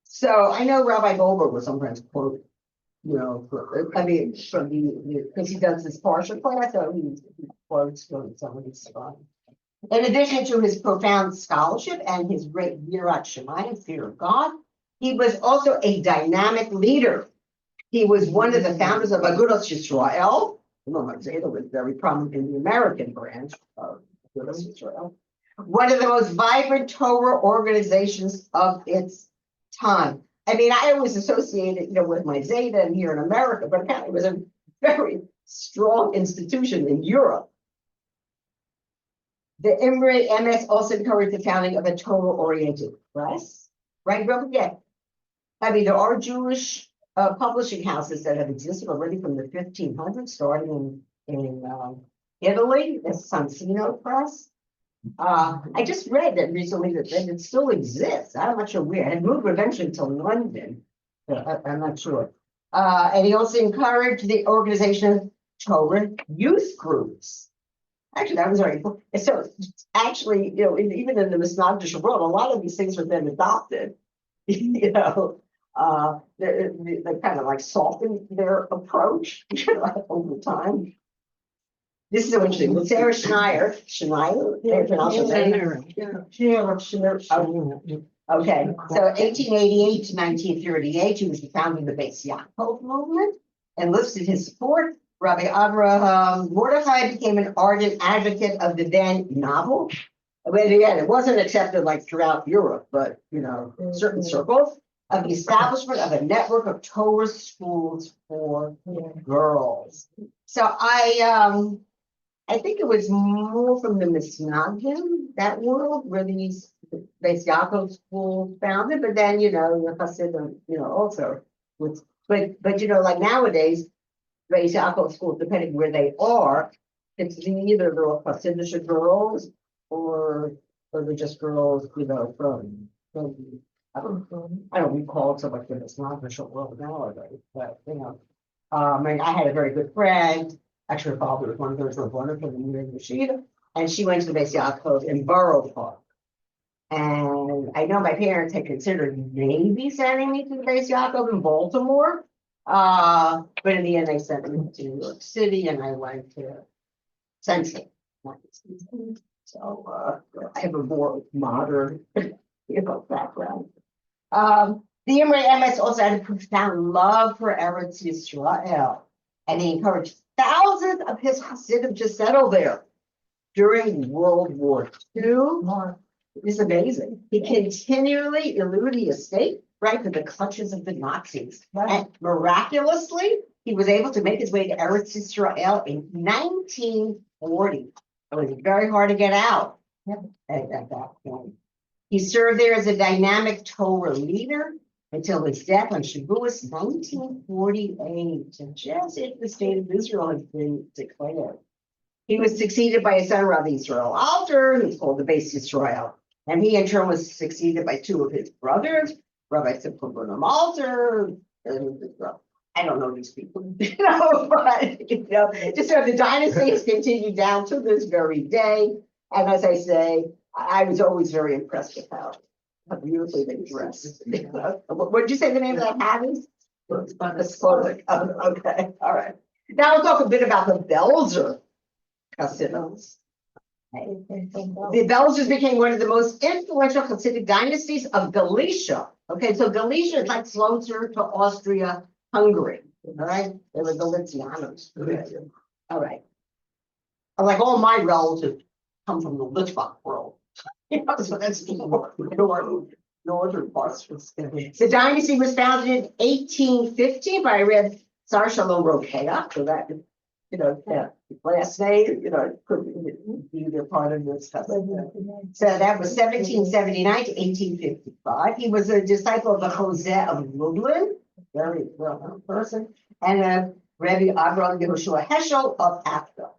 So I know Rabbi Goldberg was sometimes quoted, from because he does this partial class, so he quotes from some of his stuff. In addition to his profound scholarship and his great Yirat Shamayim, fear of God, he was also a dynamic leader. He was one of the founders of Agudas Yisrael. Zeta was very prominent in the American branch of Agudas Yisrael. One of the most vibrant Torah organizations of its time. I always associate it, with my Zeta and here in America, but apparently it was a very strong institution in Europe. The Imre Emes also encouraged the founding of a Torah-oriented press, right? Don't forget, there are Jewish publishing houses that have existed already from the 1500s, starting in Italy, the Sansino Press. I just read that recently that it still exists. I'm not sure where. It moved eventually to London. I'm not sure. And he also encouraged the organization of Torah youth groups. Actually, that was very cool. And so, actually, even in the Misnagdish world, a lot of these things have been adopted. They kind of like softened their approach over time. This is so interesting. With Sarah Schneier, okay, so 1888 to 1938, he was the founder of the Beis Yaakov movement and listed his support. Rabbi Avraham Mordechai became an ardent advocate of the then novel. But again, it wasn't accepted throughout Europe, but certain circles, of the establishment of a network of Torah schools for girls. So I think it was more from the Misnagdim, that world, where these Beis Yaakov schools founded, but then, the Hasidim, also. But nowadays, Beis Yaakov schools, depending where they are, it's either the Hasidic girls or they're just girls, from I don't recall it so much in this non-official world nowadays, but, I had a very good friend. Actually, her father was one of those Rabbanim from the University of Yeshiva, and she went to the Beis Yaakov in Borough Park. And I know my parents had considered maybe sending me to the Beis Yaakov in Baltimore, but in the end, they sent me to New York City, and I went to Central. So I have a more modern, background. The Imre Emes also had a profound love for Eretz Yisrael, and he encouraged thousands of his Hasidim to settle there during World War II. It's amazing. He continually eluded the escape, to the clutches of the Nazis. And miraculously, he was able to make his way to Eretz Yisrael in 1940. It was very hard to get out at that point. He served there as a dynamic Torah leader until his death on Shavuos 1948, and just if the state of Israel has been declared. He was succeeded by his son Rabbi Israel Alter, who's called the Beis Yisrael. And he in turn was succeeded by two of his brothers, Rabbi Simcha ben Malter, and I don't know these people, but just so the dynasty has continued down to this very day. And as I say, I was always very impressed with how beautifully they dress. What did you say the name of that hat is? Sputnik. Oh, okay, all right. Now we'll talk a bit about the Belzer Hasidim. The Belzers became one of the most influential Hasidic dynasties of Galicia. Okay, so Galicia is like closer to Austria, Hungary. All right, they were Galicianos. All right. Like all my relatives come from the Litvak world. So that's the northern parts. The dynasty was founded in 1850 by Reb Tsar Shalom Rokeach, so that, that last name, could be either part of this stuff. So that was 1779 to 1855. He was a disciple of the Jose of Lublin, very well-known person, and Rabbi Abraham Yehoshua Heschel of Afta.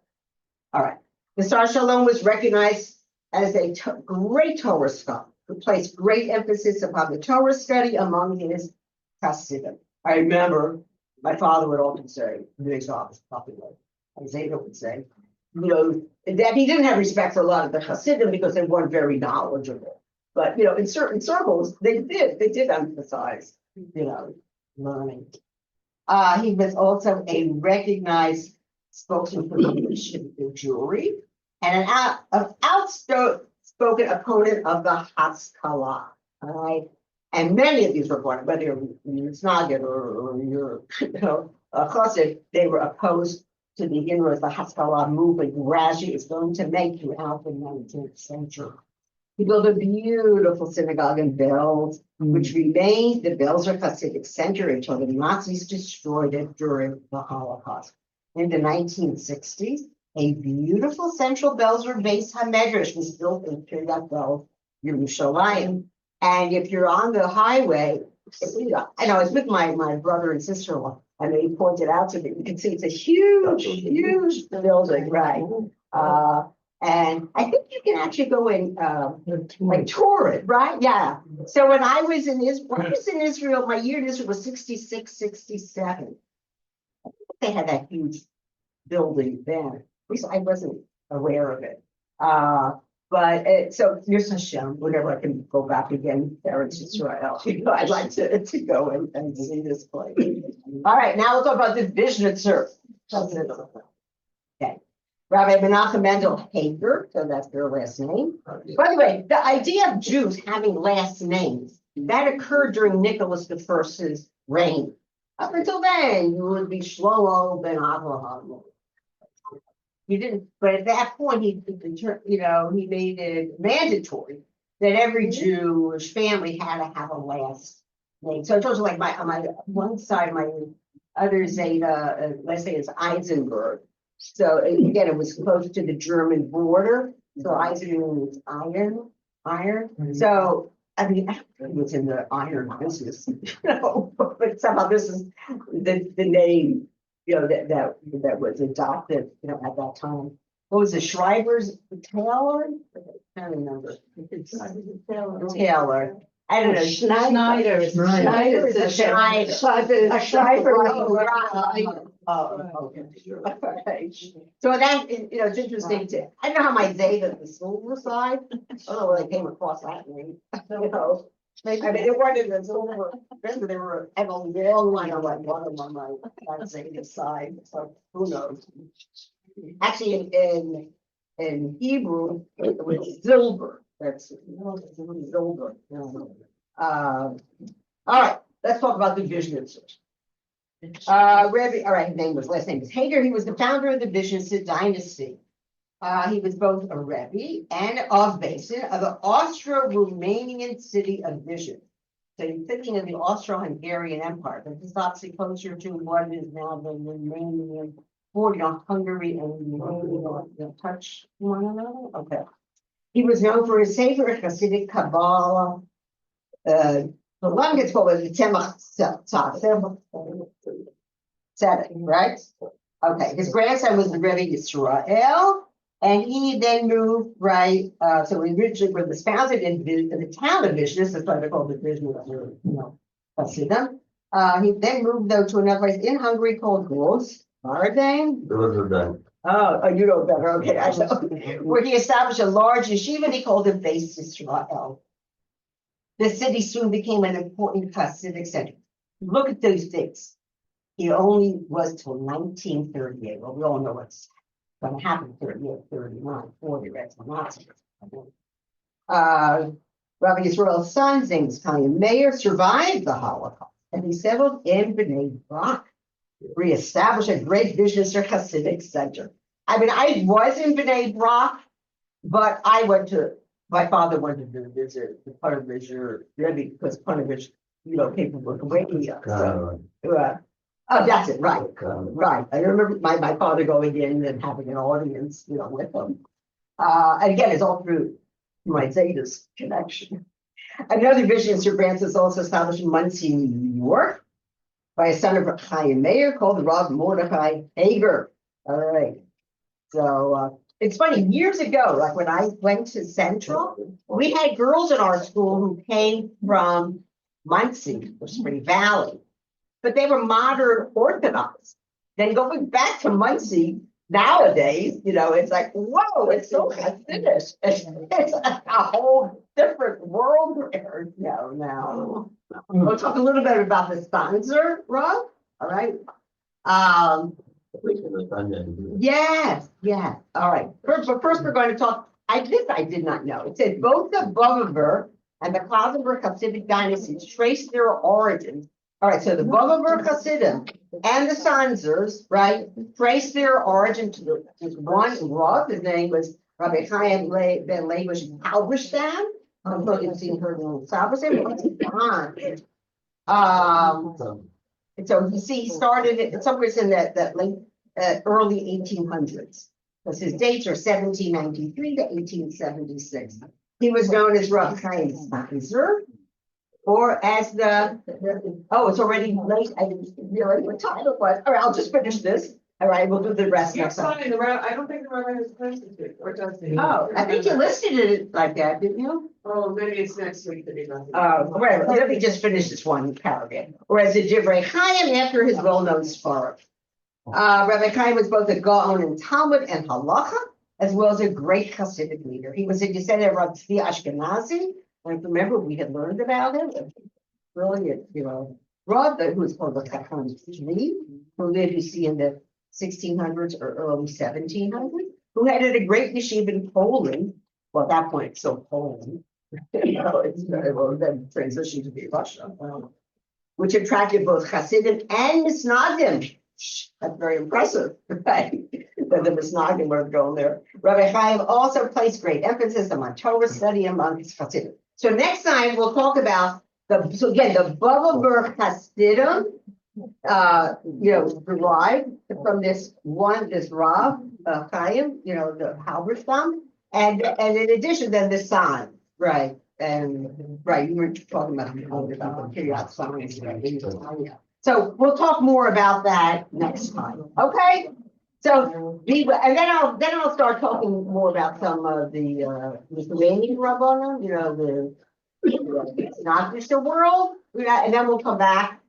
All right. The Tsar Shalom was recognized as a great Torah scholar who placed great emphasis upon the Torah study among his Hasidim. I remember my father would often say, Isaiah would say, that he didn't have respect for a lot of the Hasidim because they weren't very knowledgeable. But, in certain circles, they did emphasize, learning. He was also a recognized spokesman for the Jewry and an outspoken opponent of the Haskalah. All right. And many of these were born, whether you're Snagin or you're, Chassid, they were opposed to the inroads the Haskalah movement gradually is going to make throughout the 19th century. He built a beautiful synagogue in Belz, which remained the Belzer Hasidic center until the Nazis destroyed it during the Holocaust. In the 1960s, a beautiful central Belzer base Hamedrash was built in Kiryat Belz, Yerushalayim. And if you're on the highway, I was with my brother and sister-in-law, and they pointed out to me, you can see it's a huge building, right? And I think you can actually go and like tour it, right? Yeah. So when I was in Israel, my year in Israel was 66, 67. I think they had that huge building then. At least I wasn't aware of it. But so here's Hashem, whenever I can go back again there in Israel, I'd like to go and see this place. All right, now we'll talk about the Vishnitzer. Okay. Rabbi Menachem Mendel Hager, so that's their last name. By the way, the idea of Jews having last names, that occurred during Nicholas I's reign. Up until then, you would be Shlomo ben Avraham. He didn't, but at that point, he made it mandatory that every Jewish family had to have a last name. So it's also like on my one side, my other Zeta, let's say it's Eisenberg. So again, it was close to the German border. So Eisenberg means iron. So I mean, it was in the iron business, but somehow this is the name. That was adopted, at that time. What was it, Shriver's Taylor? I can't remember. Taylor. I don't know. Schneider. A Shriver. Oh, okay. So that, it's interesting I don't know how my Zeta, the silver side, I don't know where they came across that name, I mean, it wasn't as over. They were at a long line on like one of them on my Zeta side. So who knows? Actually, in Hebrew, it was Zilber. That's Zilber. All right, let's talk about the Vishnitzer. Rabbi, all right, last name is Hager. He was the founder of the Vishnitzer dynasty. He was both a Rebbe and of Basin of the Austro-Romanian city of Vision. So you're thinking of the Austro-Hungarian Empire, but this is obviously closer to what is now the Romanian border. Hungary and Romania touch one another. Okay. He was known for his favorite Hasidic Kabbalah. The one gets called the Tzemach Tzedek, right? Okay. His grandson was the Rebbe Yisrael. And he then moved, right, so he originally was founded in the town of Vizhnitz, that's why they call it Vizhnitz, Hasidim. He then moved though to another place in Hungary called Gross-Martin. Those are done. Oh, you know better, okay, I know. Where he established a large yeshiva, and he called it Beis Yisrael. The city soon became an important Hasidic center. Look at those dates. He only was till 1938. Well, we all know what's going to happen 38, 39, 40, that's the Nazis. Rabbi Yisrael's son, James Mayer, survived the Holocaust, and he settled in Bnei Brak, reestablished a great business or Hasidic center. I mean, I was in Bnei Brak, but my father went to visit the Panovich Rebbe, because Panovich, people were waiting up. So, oh, that's it, right. Right. I remember my father going in and having an audience, with him. Again, it's all through my Zetas connection. Another vision Sir Francis also established in Muncie, New York, by a son of Chaim Mayer called the Rav Mordechai Hager. All right. So it's funny, years ago, like when I went to Central, we had girls in our school who came from Muncie or Spring Valley, but they were modern Orthodox. Then going back to Muncie nowadays, it's like, whoa, it's so Hasidic. It's a whole different world there, now. We'll talk a little bit about the sponsor, Rob. All right. Yes. All right. First we're going to talk. I did not know. It said both the Bovaver and the Klausenberg Hasidic dynasties trace their origins. All right, so the Bovaver Hasidim and the Sanzers, right, trace their origin to one Rav. His name was Rabbi Chaim ben Leibush Halberstam. I'm not even seeing her name. And so you see, he started it somewhere in that late early 1800s. Because his dates are 1793 to 1876. He was known as Rabbi Chaim Sanzer, or as it's already late. I didn't realize what time it was. All right, I'll just finish this. All right, we'll do the rest next time. I don't think the rabbi has posted it, or does he? Oh, I think you listed it like that, didn't you? Oh, maybe it's next week that he does it. Whatever. Let me just finish this one paragraph. Whereas the Divrei Chaim, after his well-known Sfarad. Rabbi Chaim was both a Gaon in Talmud and Halacha, as well as a great Hasidic leader. He was a descendant of Rav Tzvi Ashkenazi. And remember, we had learned about him. Brilliant, Rav, who was called the Chacham Tzvi, who lived, you see, in the 1600s or early 1700s, who headed a great yeshiva in Poland. Well, at that point, so Poland. It's very well then transitioned to be Russia, which attracted both Hasidim and Misnagdim. That's very impressive, right? That the Misnagdim were going there. Rabbi Chaim also placed great emphasis on Torah study amongst Hasidim. So next time we'll talk about the Bovaver Hasidim, derived from this Rav Chaim, the Halberstam, and in addition, then the San, right? And you were talking about the Kiryat Science, right? So we'll talk more about that next time. Okay. So and then I'll start talking more about some of the Lithuanian Rabbanim, it's not just the world, and then we'll come back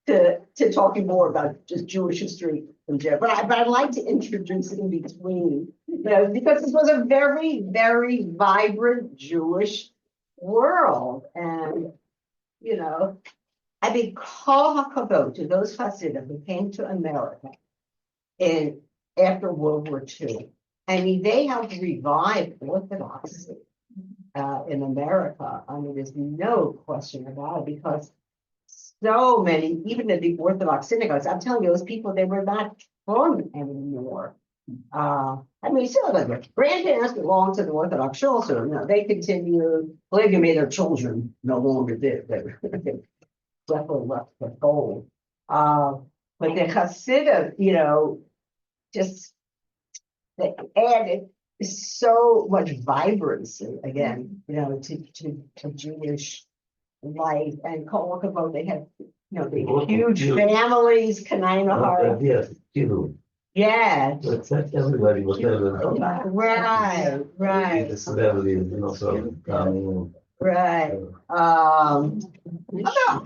to talking more about just Jewish history in general. But I'd like to introduce in between, because this was a very, very vibrant Jewish world. And, I mean, kol hakavod to those Hasidim who came to America after World War II. I mean, they helped revive Orthodoxy in America. I mean, there's no question about it, because so many, even in the Orthodox synagogues, I'm telling you, those people, they were not from anymore. I mean, still, like grandparents belonged to the Orthodox Church, so they continued. Polygamy, their children no longer did. They definitely left the fold. But the Hasidim, just they added so much vibrancy again, to Jewish life. And kol hakavod, they had, the huge families, Kanai Nahar. Yes, Yeah, Accept everybody, whatever. right, The celebrities, you know, so, right. I'm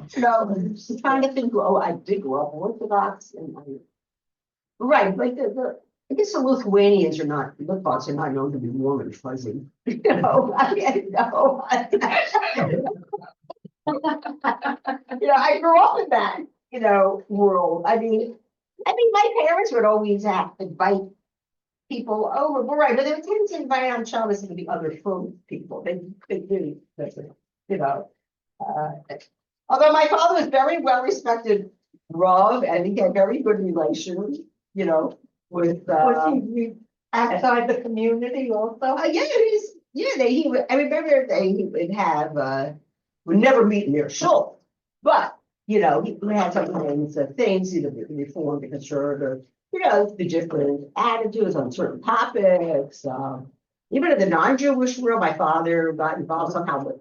trying to think, oh, I did grow up Orthodox and right, like I guess the Lithuanians are not, Litvaks are not known to be warm and fuzzy, you know, I know. I grew up in that, world. My parents would always have to invite people over, but right, but they would tend to invite on Shabbos and the other food people. They do, you know. Uh, Although my father was very well respected Rav, and he had very good relations, with, Was he outside the community also? I remember he would have, would never meet in their shul, but, he had sometimes things, the reform, the conservative, the different attitudes on certain topics. Even in the non-Jewish world, my father got involved somehow with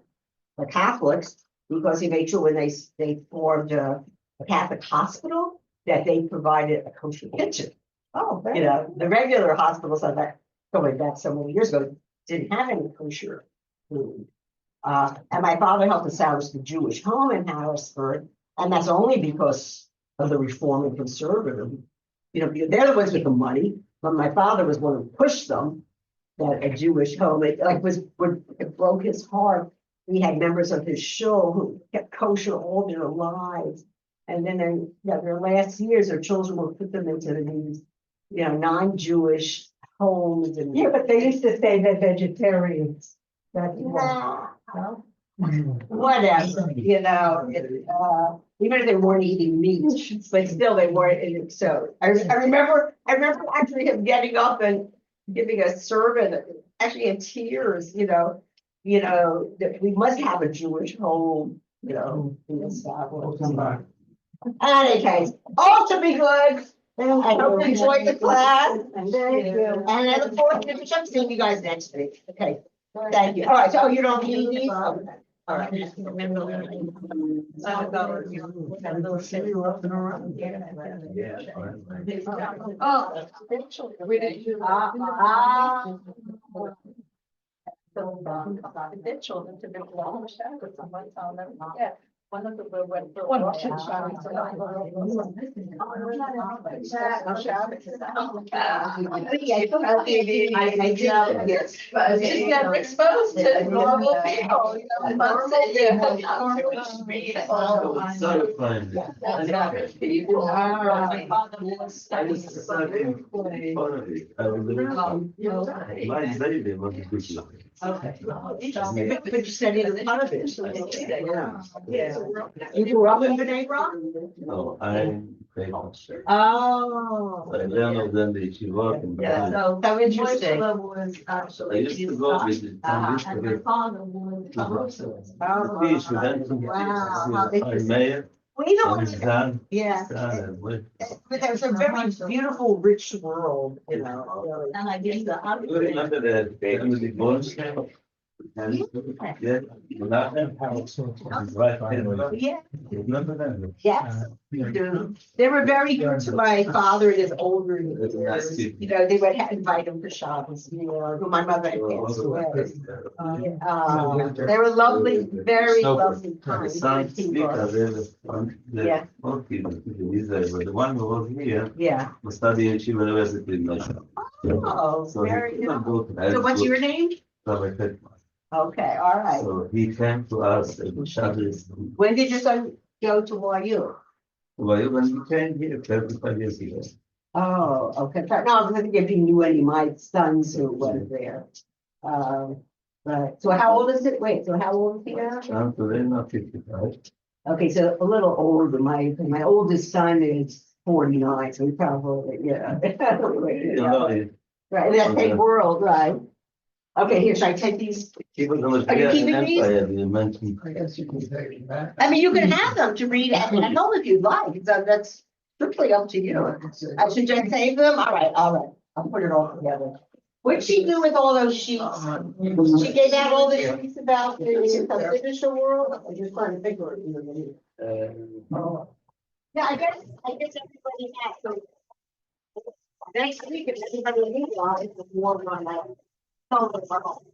the Catholics because he made sure when they formed a Catholic hospital that they provided a kosher kitchen. Oh, The regular hospitals like that, going back so many years ago, didn't have any kosher food. And my father helped establish the Jewish home in Harrisburg, and that's only because of the reform and conservative. They're the ones with the money, but my father was one who pushed them that a Jewish home, it broke his heart. We had members of his shul who kept kosher all their lives. And then their last years, their children would put them into these, non-Jewish homes and. Yeah, but they used to say they're vegetarians. That's why. No? Whatever, even if they weren't eating meat, but still they weren't eating. So I remember actually him getting up and giving a sermon, actually in tears, that we must have a Jewish home, in established. In any case, all to be good. I hope you enjoyed the class. Thank you. And I look forward to seeing you guys next week. Okay, thank you. All right, so you don't need these? Okay. All right. Oh, we didn't do. Their children to be long shadows, someone found them, yeah. One of the went for. One of walk. Yes. Just never exposed to normal people, months a year. Oh, it's so fun. People. I was studying photography. I was my baby was a good look. Okay. But you said it a ton of it. Yeah. You grew up in B'nai Brak? No, I'm famous. Oh. I learned then the yeshiva and Yeah, the- so interesting. I used to go with the fish with them. Wow. I mayor Well, you know and his what? son. Yeah. But there's a very beautiful, rich world, really. And I guess the. You remember that family bonds? Yeah. Nothing. Right. Yeah, Remember that? yes. They were very good to my father in his older years. They would invite him to Shabbos, who my mother had passed away. They were lovely, very lovely, kind Sounds people. Yeah. Okay, the one who was here Yeah. was studying Yeshiva University in Moshe. Oh, So he very could good. not go to So what's your name? Rabbi Feldman. Okay, all right. So he came to us at Shabbos. When did your son go to YU? Well, when he came here 35 years ago. Oh, okay. No, I was thinking if he knew any of my sons who went there. Right. So how old is it? Wait, so how old is he now? I'm today not 55. Okay, so a little older. My oldest son is 49, so he probably, yeah. You know, Right, that big world, right? Okay, here, should I take these? he was on the Are you keeping these? empire, you mentioned. You can have them to read at home if you'd like, so that's strictly up to you. I should just save them? All right, I'll put it all together. What'd she do with all those sheets? She gave out all the sheets about the signature world? I just trying to figure it. Oh. Yeah, I guess everybody has, so. Next week, if anybody needs one, it's a warm one. Tell them about it.